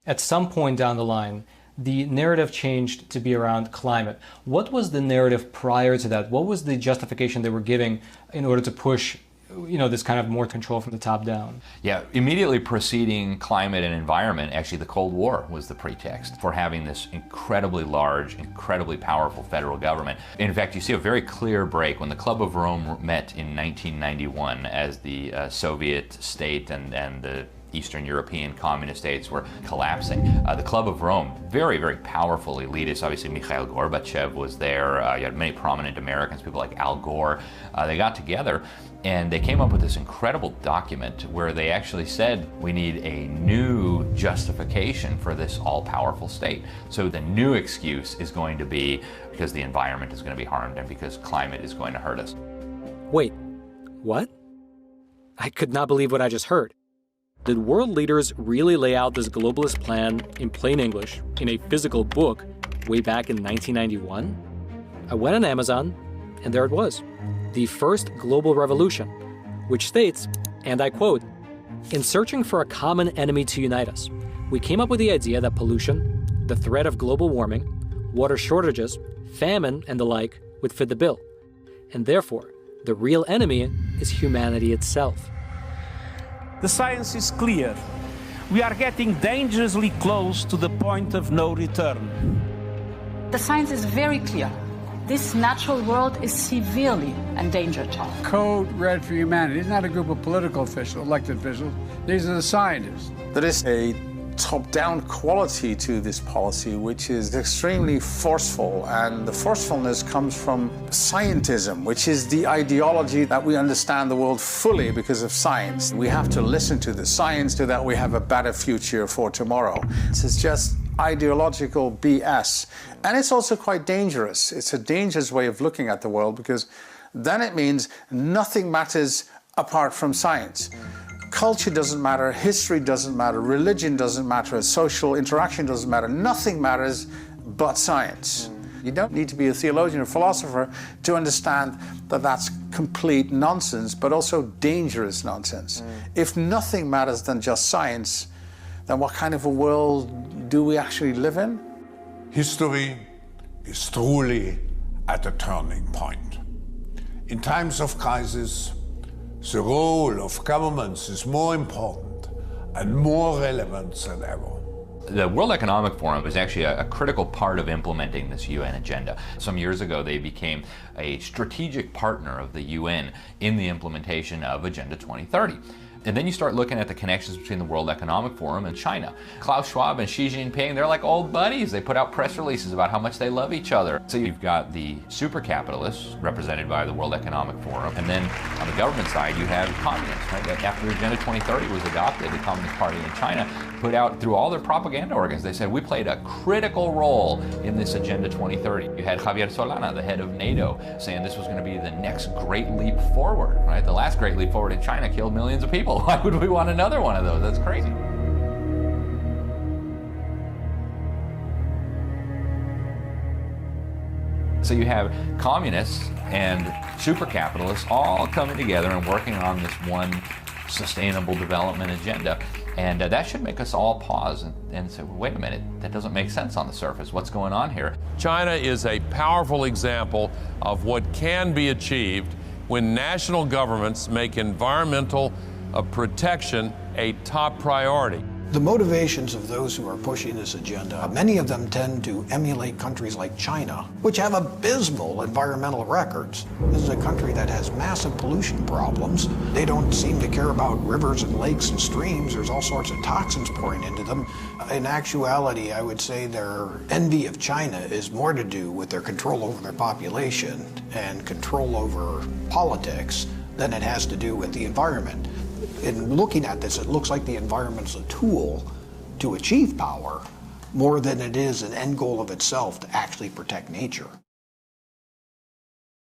At some point down the line, the narrative changed to be around climate. What was the narrative prior to that? What was the justification they were giving in order to push, this kind of more control from the top down? Yeah, immediately preceding climate and environment, actually the Cold War was the pretext for having this incredibly large, incredibly powerful federal government. In fact, you see a very clear break when the Club of Rome met in 1991 as the Soviet state and the Eastern European communist states were collapsing. The Club of Rome, very, very powerful elitists. Obviously, Mikhail Gorbachev was there. You had many prominent Americans, people like Al Gore. They got together and they came up with this incredible document where they actually said we need a new justification for this all-powerful state. So the new excuse is going to be because the environment is going to be harmed and because climate is going to hurt us. Wait, what? I could not believe what I just heard. Did world leaders really lay out this globalist plan in plain English in a physical book way back in 1991? I went on Amazon, and there it was. The First Global Revolution, which states, and I quote, "In searching for a common enemy to unite us, we came up with the idea that pollution, the threat of global warming, water shortages, famine, and the like would fit the bill. And therefore, the real enemy is humanity itself." The science is clear. We are getting dangerously close to the point of no return. The science is very clear. This natural world is severely endangered. Code Red for Humanity is not a group of political officials, elected officials. These are the scientists. There is a top-down quality to this policy which is extremely forceful, and the forcefulness comes from scientism, which is the ideology that we understand the world fully because of science. We have to listen to the science so that we have a better future for tomorrow. This is just ideological BS, and it's also quite dangerous. It's a dangerous way of looking at the world because then it means nothing matters apart from science. Culture doesn't matter, history doesn't matter, religion doesn't matter, social interaction doesn't matter, nothing matters but science. You don't need to be a theologian or philosopher to understand that that's complete nonsense, but also dangerous nonsense. If nothing matters than just science, then what kind of a world do we actually live in? History is truly at a turning point. In times of crisis, the role of governments is more important and more relevant than ever. The World Economic Forum is actually a critical part of implementing this UN agenda. Some years ago, they became a strategic partner of the UN in the implementation of Agenda 2030. And then you start looking at the connections between the World Economic Forum and China. Klaus Schwab and Xi Jinping, they're like old buddies. They put out press releases about how much they love each other. So you've got the super capitalists represented by the World Economic Forum. And then on the government side, you have communists, right? After Agenda 2030 was adopted, the Communist Party in China put out through all their propaganda organs, they said, we played a critical role in this Agenda 2030. You had Javier Solana, the head of NATO, saying this was going to be the next great leap forward, right? The last great leap forward in China killed millions of people. Why would we want another one of those? That's crazy. So you have communists and super capitalists all coming together and working on this one sustainable development agenda. And that should make us all pause and say, well, wait a minute, that doesn't make sense on the surface. What's going on here? China is a powerful example of what can be achieved when national governments make environmental protection a top priority. The motivations of those who are pushing this agenda, many of them tend to emulate countries like China, which have abysmal environmental records. This is a country that has massive pollution problems. They don't seem to care about rivers and lakes and streams. There's all sorts of toxins pouring into them. In actuality, I would say their envy of China is more to do with their control over their population and control over politics than it has to do with the environment. In looking at this, it looks like the environment's a tool to achieve power more than it is an end goal of itself to actually protect nature.